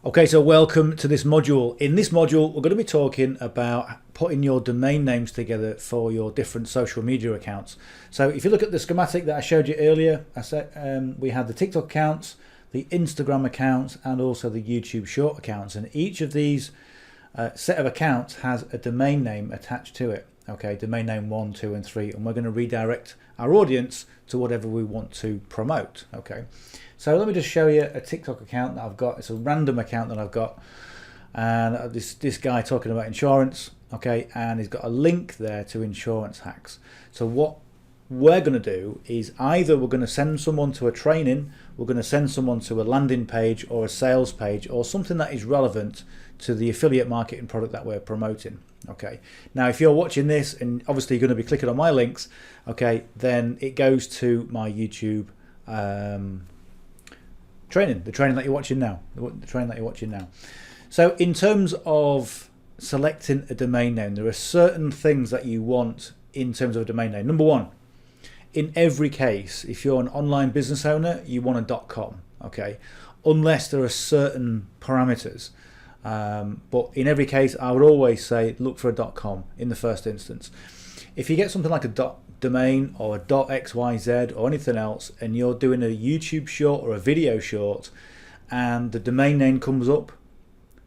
Okay, so welcome to this module. In this module, we're going to be talking about putting your domain names together for your different social media accounts. So if you look at the schematic that I showed you earlier, I said we had the TikTok accounts, the Instagram accounts, and also the YouTube short accounts. And each of these set of accounts has a domain name attached to it. Okay, domain name 1, 2, and 3, and we're going to redirect our audience to whatever we want to promote. Okay, so let me just show you a TikTok account that I've got. It's a random account that I've got, and this guy talking about insurance. Okay, and he's got a link there to insurance hacks. So what we're going to do is either we're going to send someone to a training, we're going to send someone to a landing page or a sales page or something that is relevant to the affiliate marketing product that we're promoting. Okay, now if you're watching this and obviously you're going to be clicking on my links, okay, then it goes to my YouTube training, the training that you're watching now, So in terms of selecting a domain name, there are certain things that you want in terms of a domain name. Number one, in every case, if you're an online business owner, you want a .com, okay, unless there are certain parameters. But in every case, I would always say look for a .com in the first instance. If you get something like a .domain or a .xyz or anything else, and you're doing a YouTube short or a video short, and the domain name comes up,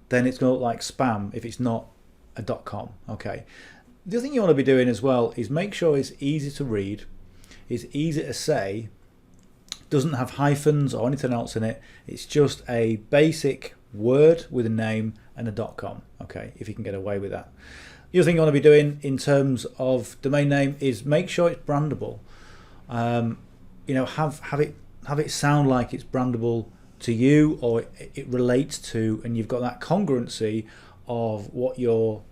then it's going to look like spam if it's not a .com. Okay. The other thing you want to be doing as well is make sure it's easy to read, it's easy to say, doesn't have hyphens or anything else in it. It's just a basic word with a name and a .com. Okay, if you can get away with that. The other thing you want to be doing in terms of domain name is make sure it's brandable. You know, have it sound like it's brandable to you, or it relates to, and you've got that congruency of what you're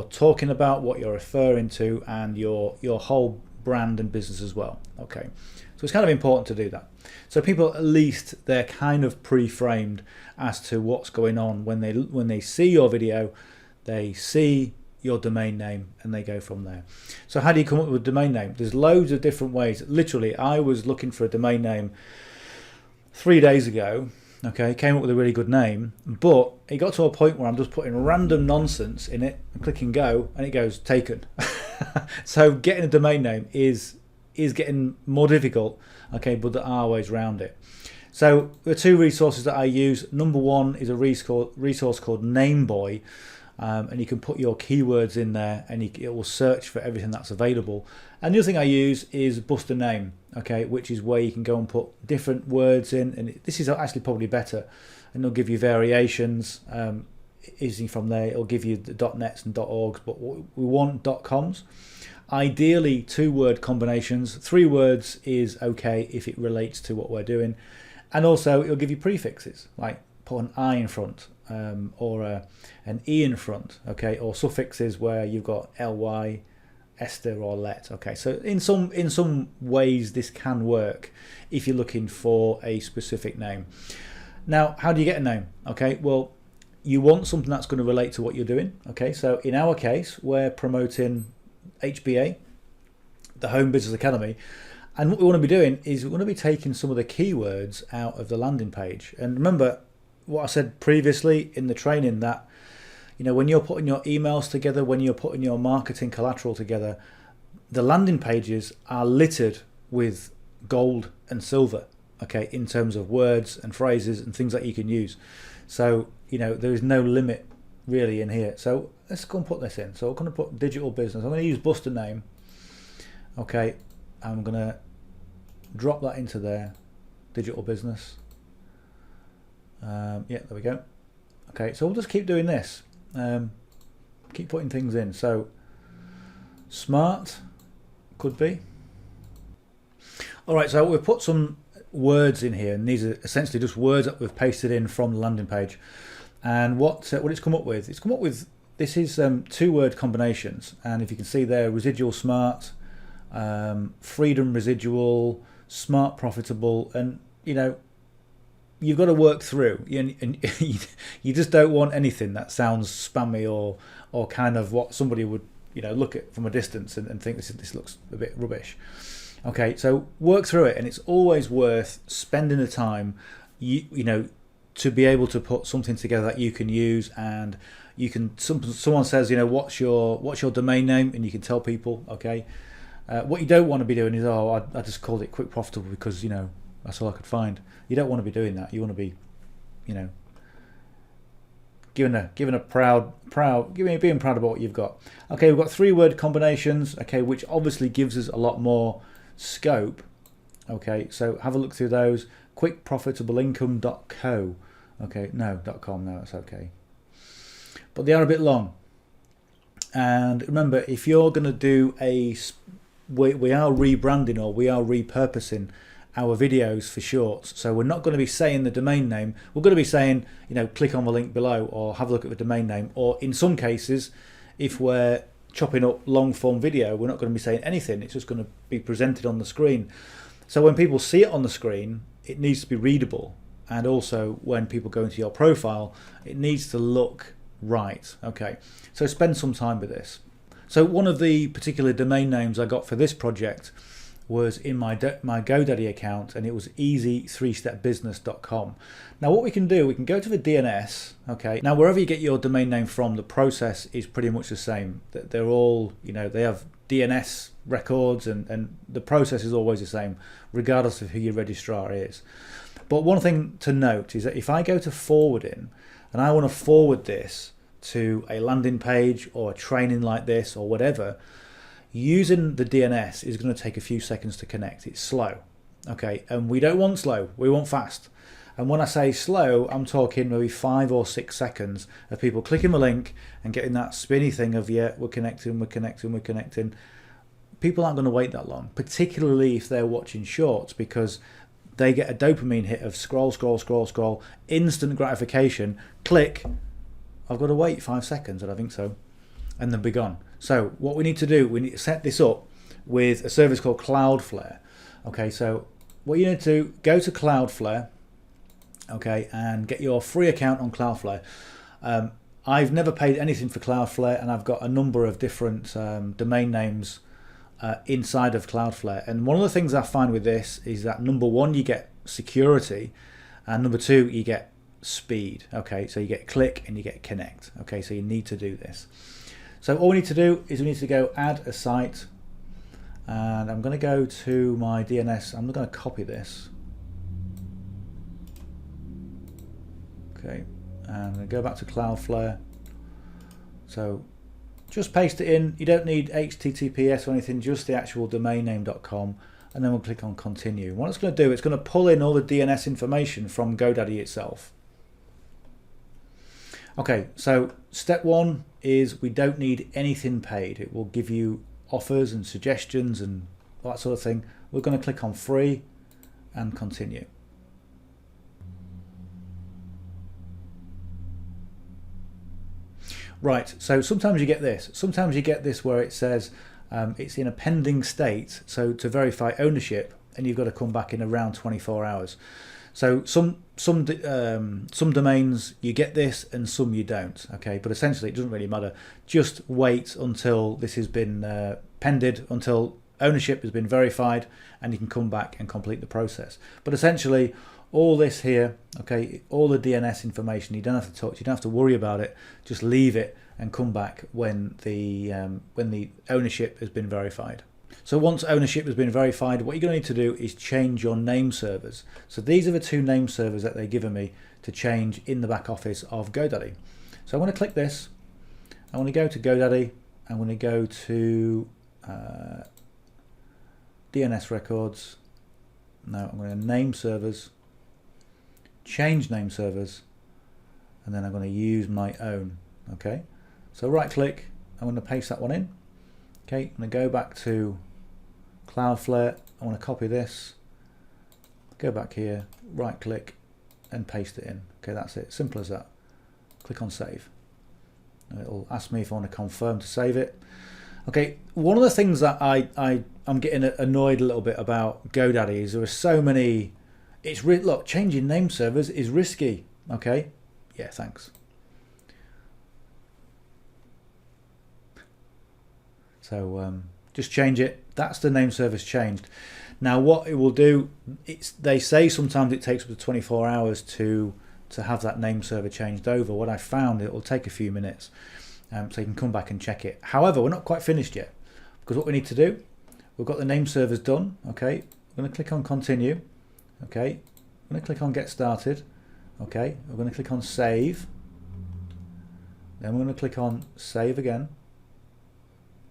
talking about, what you're referring to, and your whole brand and business as well. Okay, so it's kind of important to do that. So people, at least they're kind of pre-framed as to what's going on when they see your video, they see your domain name, and they go from there. So how do you come up with a domain name? There's loads of different ways. Literally, I was looking for a domain name 3 days ago. Okay, came up with a really good name, but it got to a point where I'm just putting random nonsense in it and clicking go, and it goes taken. So getting a domain name is getting more difficult. Okay, but there are ways around it. So the two resources that I use, number one is a resource called Nameboy, and you can put your keywords in there, and it will search for everything that's available. And the other thing I use is Bust a Name, okay, which is where you can go and put different words in, and this is actually probably better, and it'll give you variations. Easy from there, it'll give you the .nets and .orgs, but we want .coms. Ideally 2-word combinations. 3 words is okay if it relates to what we're doing, and also it'll give you prefixes like put an I in front, or an E in front, okay, or suffixes where you've got ly, Esther, or let. Okay, so in some ways this can work if you're looking for a specific name. Now, how do you get a name? Okay, well, you want something that's going to relate to what you're doing. Okay, so in our case, we're promoting HBA, the Home Business Academy, and what we want to be doing is we want to be taking some of the keywords out of the landing page. And remember what I said previously in the training, that you know, when you're putting your emails together, when you're putting your marketing collateral together, the landing pages are littered with gold and silver, okay, in terms of words and phrases and things that you can use. So you know, there is no limit really in here. So let's go and put this in. So we're going to put digital business. I'm going to use Bust a Name. Okay, I'm going to drop that into there, digital business. Yeah, there we go. Okay, so we'll just keep doing this. Keep putting things in. So smart could be. All right, so we've put some words in here, and these are essentially just words that we've pasted in from the landing page. And what it's come up with, this is 2-word combinations, and if you can see there, residual smart, freedom residual, smart profitable, and you know, you've got to work through, and you just don't want anything that sounds spammy or kind of what somebody would, you know, look at from a distance and think this looks a bit rubbish. Okay, so work through it, and it's always worth spending the time. You know, to be able to put something together that you can use, and you can, someone says, you know, what's your domain name, and you can tell people, okay. What you don't want to be doing is, oh, I just called it Quick Profitable because, you know, that's all I could find. You don't want to be doing that. You want to be, you know, being proud about what you've got. Okay, we've got 3-word combinations, okay, which obviously gives us a lot more scope. Okay, so have a look through those. quickprofitableincome.co. Okay, no, .com, no, that's okay. But they are a bit long. And remember, if you're going to do we are rebranding, or we are repurposing our videos for shorts, so we're not going to be saying the domain name. We're going to be saying, you know, click on the link below, or have a look at the domain name, or in some cases, if we're chopping up long form video, we're not going to be saying anything. It's just going to be presented on the screen. So when people see it on the screen, it needs to be readable, and also when people go into your profile, it needs to look right. Okay, so spend some time with this. So one of the particular domain names I got for this project was in my GoDaddy account, and it was easy3stepbusiness.com. Now what we can do, we can go to the DNS. Okay, now wherever you get your domain name from, the process is pretty much the same. They're all, you know, they have DNS records, and the process is always the same regardless of who your registrar is. But one thing to note is that if I go to forwarding and I want to forward this to a landing page or a training like this or whatever, using the DNS is going to take a few seconds to connect. It's slow, okay, and we don't want slow, we want fast. And when I say slow, I'm talking maybe 5 or 6 seconds of people clicking the link and getting that spinny thing of, yeah, we're connecting. People aren't going to wait that long, particularly if they're watching shorts, because they get a dopamine hit of scroll, instant gratification, click, I've got to wait 5 seconds, and I think so, and then be gone. So what we need to do, we need to set this up with a service called Cloudflare. Okay, so what you need to do, go to Cloudflare, okay, and get your free account on Cloudflare. I've never paid anything for Cloudflare, and I've got a number of different domain names inside of Cloudflare. And one of the things I find with this is that, number one, you get security, and number two, you get speed. Okay, so you get click and you get connect. Okay, so you need to do this. So all we need to do is we need to go add a site, and I'm going to go to my DNS. I'm going to copy this. Okay, and I'm going to go back to Cloudflare. So just paste it in. You don't need HTTPS or anything, just the actual domain name.com, and then we'll click on continue. What it's going to do, it's going to pull in all the DNS information from GoDaddy itself. Okay, so step one is we don't need anything paid. It will give you offers and suggestions and that sort of thing. We're going to click on free and continue. Right, so sometimes you get this. Sometimes you get this where it says it's in a pending state, so to verify ownership, and you've got to come back in around 24 hours. So some domains you get this and some you don't. Okay, but essentially it doesn't really matter. Just wait until this has been pended, until ownership has been verified, and you can come back and complete the process. But essentially all this here, okay, all the DNS information, you don't have to touch, you don't have to worry about it. Just leave it and come back when the ownership has been verified. So once ownership has been verified, what you're going to need to do is change your name servers. So these are the 2 name servers that they've given me to change in the back office of GoDaddy. So I'm going to click this. I want to go to GoDaddy. I'm going to go to DNS records. Now I'm going to name servers, change name servers, and then I'm going to use my own. Okay, so right click, I'm going to paste that one in. Okay, I'm going to go back to Cloudflare. I want to copy this, go back here, right click and paste it in. Okay, that's it, simple as that. Click on save. It'll ask me if I want to confirm to save it. Okay, one of the things that I'm getting annoyed a little bit about GoDaddy is there are so many. Look, changing name servers is risky. Okay, yeah, thanks. So just change it. That's the name server's changed. Now what it will do, they say sometimes it takes up to 24 hours to to have that name server changed over. What I found, it will take a few minutes, so you can come back and check it. However, we're not quite finished yet, because what we need to do, we've got the name servers done. Okay, we're going to click on continue. Okay, I'm going to click on get started. Okay, we're going to click on save. Then we're going to click on save again,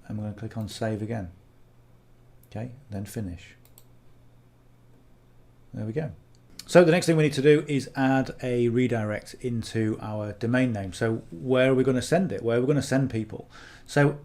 and we're going to click on save again. Okay, then finish. There we go. So the next thing we need to do is add a redirect into our domain name. So where are we going to send it? Where are we going to send people? So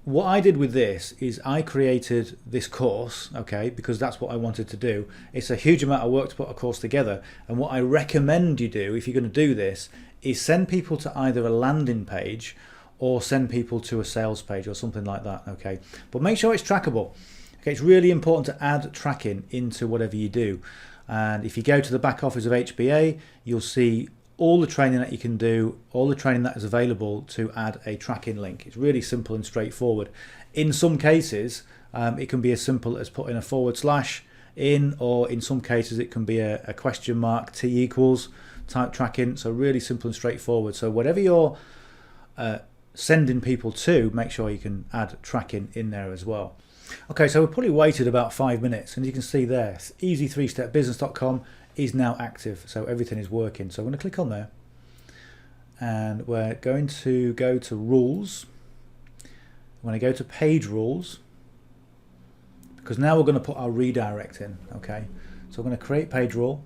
what I did with this is I created this course, okay, because that's what I wanted to do. It's a huge amount of work to put a course together, and what I recommend you do if you're going to do this is send people to either a landing page or send people to a sales page or something like that, okay? But make sure it's trackable. Okay, it's really important to add tracking into whatever you do. And if you go to the back office of HBA, you'll see all the training that you can do, all the training that is available to add a tracking link. It's really simple and straightforward. In some cases, it can be as simple as putting a / in, or in some cases it can be a question mark, T equals type tracking. So really simple and straightforward. So whatever you're sending people to, make sure you can add tracking in there as well. Okay, so we've probably waited about 5 minutes, and you can see there, easy3stepbusiness.com is now active, so everything is working. So I'm going to click on there, and we're going to go to rules. I'm going to go to page rules, because now we're going to put our redirect in. Okay, so we're going to create page rule,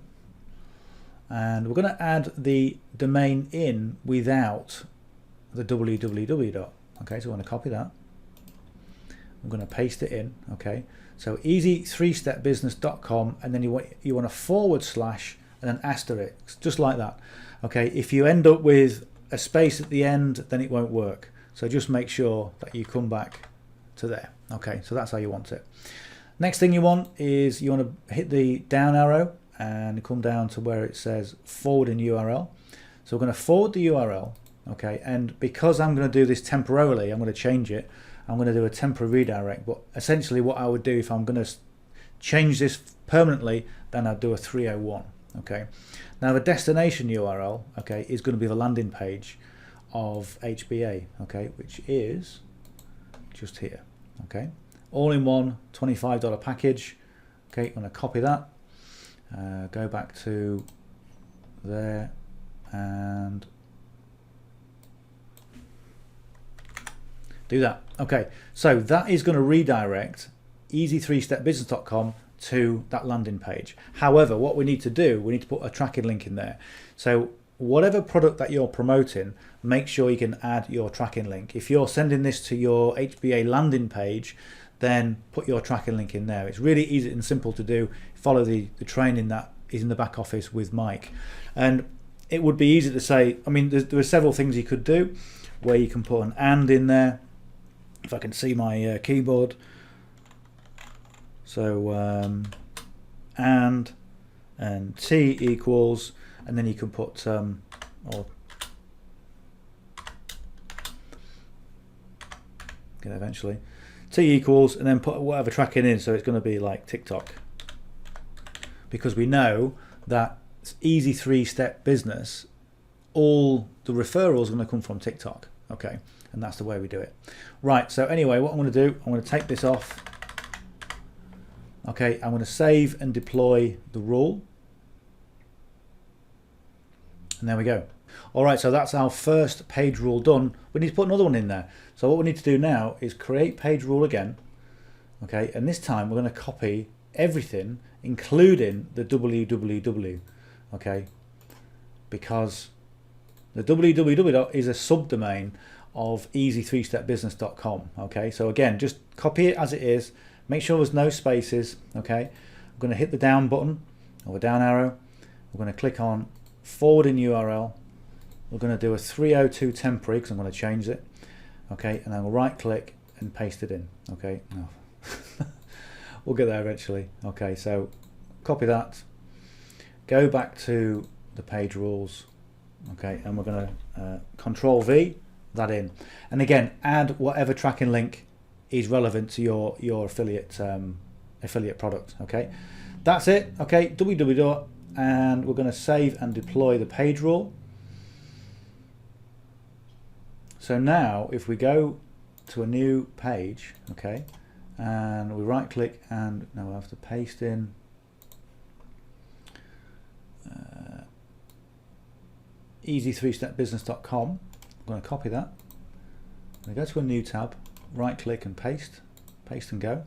and we're going to add the domain in without the www dot. Okay, so we're going to copy that. I'm going to paste it in. Okay, so easy3stepbusiness.com, and then you want a / and an asterisk, just like that. Okay, if you end up with a space at the end, then it won't work. So just make sure that you come back to there. Okay, so that's how you want it. Next thing you want is you want to hit the down arrow and come down to where it says forwarding URL. So we're going to forward the URL. Okay, and because I'm going to do this temporarily, I'm going to change it. I'm going to do a temporary redirect, but essentially what I would do if I'm going to change this permanently, then I'd do a 301. Okay, now the destination URL, okay, is going to be the landing page of HBA, okay, which is just here. Okay, all in one $25 package. Okay, I'm going to copy that, go back to there, and do that. Okay, so that is going to redirect easy3stepbusiness.com to that landing page. However, what we need to do, we need to put a tracking link in there. So whatever product that you're promoting, make sure you can add your tracking link. If you're sending this to your HBA landing page, then put your tracking link in there. It's really easy and simple to do. Follow the training that is in the back office with Mike. And it would be easy to say, I mean, there are several things you could do where you can put an and in there. If I can see my keyboard. So and T equals, and then you can put or get eventually T equals, and then put whatever tracking in. So it's going to be like TikTok, because we know that easy 3-step business, all the referrals are going to come from TikTok. Okay, and that's the way we do it. Right, so anyway, what I'm going to do, I'm going to take this off. Okay, I'm going to save and deploy the rule. And there we go. All right, so that's our first page rule done. We need to put another one in there. So what we need to do now is create page rule again. Okay, and this time we're going to copy everything, including the www. Okay, because the www is a subdomain of easy3stepbusiness.com. Okay, so again, just copy it as it is. Make sure there's no spaces. Okay, I'm going to hit the down button or the down arrow. We're going to click on forwarding URL. We're going to do a 302 temporary because I'm going to change it. Okay, and then we'll right click and paste it in. Okay, no. We'll get there eventually. Okay, so copy that. Go back to the page rules. Okay, and we're going to Control V that in, and again add whatever tracking link is relevant to your affiliate product. Okay, that's it. Okay, www. and we're going to save and deploy the page rule. So now if we go to a new page, okay, and we right click and now we'll have to paste in easy3stepbusiness.com. I'm going to copy that. I'm going to go to a new tab, right click and paste and go.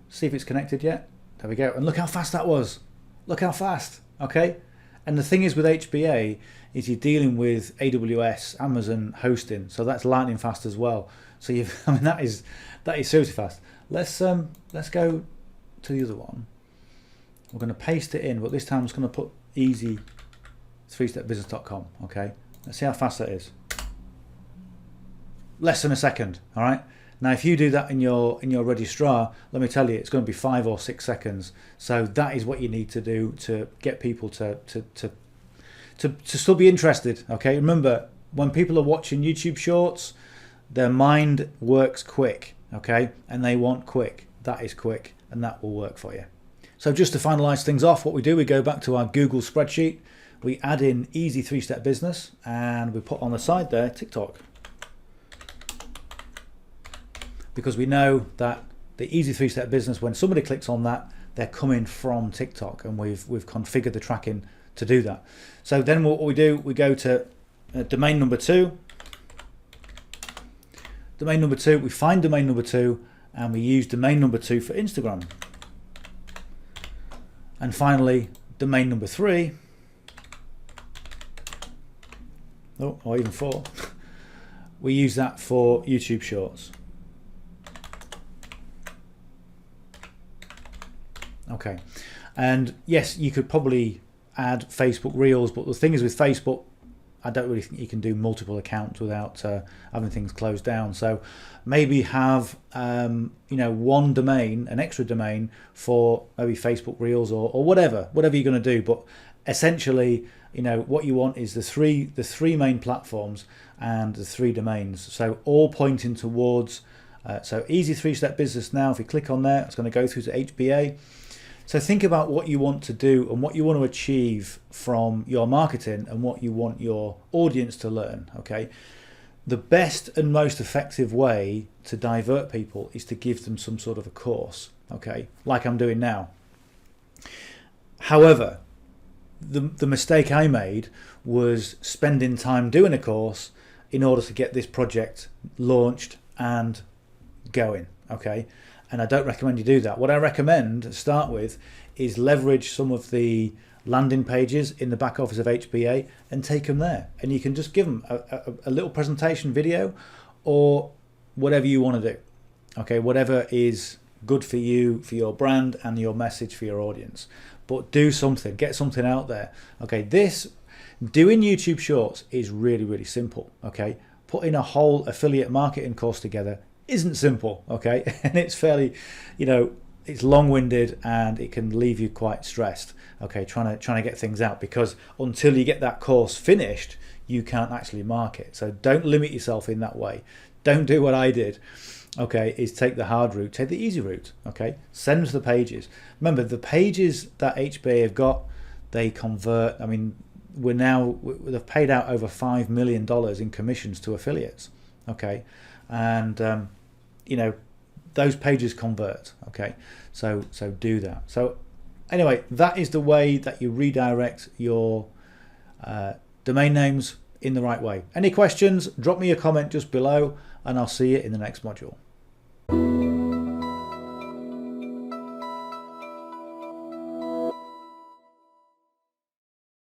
See if it's connected yet. There we go. And look how fast that was. Look how fast. Okay. And the thing is with HBA is you're dealing with AWS, Amazon hosting, so that's lightning fast as well. So I mean that is seriously fast. Let's go to the other one. We're going to paste it in, but this time I'm just going to put easy3stepbusiness.com. Okay. Let's see how fast that is. Less than a second. All right. Now, if you do that in your registrar, let me tell you, it's going to be 5 or 6 seconds. So that is what you need to do to get people to still be interested. Okay, remember, when people are watching YouTube Shorts, their mind works quick. Okay, and they want quick. That is quick, and that will work for you. So just to finalize things off, what we do, we go back to our Google spreadsheet, we add in Easy 3-Step Business, and we put on the side there TikTok. Because we know that the Easy 3-Step Business, when somebody clicks on that, they're coming from TikTok, and we've configured the tracking to do that. So then what we do, we go to domain number 2. Domain number 2, we find domain number 2, and we use domain number 2 for Instagram. And finally, domain number 3, or even 4, we use that for YouTube Shorts. Okay, and yes, you could probably add Facebook Reels, but the thing is with Facebook, I don't really think you can do multiple accounts without having things closed down. So maybe have one domain, an extra domain for maybe Facebook Reels or whatever you're going to do. But essentially, what you want is the three main platforms and the 3 domains. So all pointing towards so Easy 3-Step Business. Now, if you click on there, it's going to go through to HBA. So think about what you want to do and what you want to achieve from your marketing and what you want your audience to learn. Okay, the best and most effective way to divert people is to give them some sort of a course. Okay, like I'm doing now. However, the mistake I made was spending time doing a course in order to get this project launched and going. Okay. And I don't recommend you do that. What I recommend to start with is leverage some of the landing pages in the back office of HBA and take them there. And you can just give them a little presentation video or whatever you want to do. Okay, whatever is good for you, for your brand and your message for your audience. But do something, get something out there. Okay, doing YouTube Shorts is really, really simple. Okay, putting a whole affiliate marketing course together isn't simple, okay, and it's fairly, it's long-winded and it can leave you quite stressed, okay, trying to get things out, because until you get that course finished, you can't actually market. So don't limit yourself in that way. Don't do what I did, okay, is take the hard route, take the easy route, okay, send the pages. Remember, the pages that HBA have got, they convert. I mean, they've paid out over $5 million in commissions to affiliates, okay, and those pages convert. Okay, so do that. So anyway, that is the way that you redirect your domain names in the right way. Any questions, drop me a comment just below and I'll see you in the next module.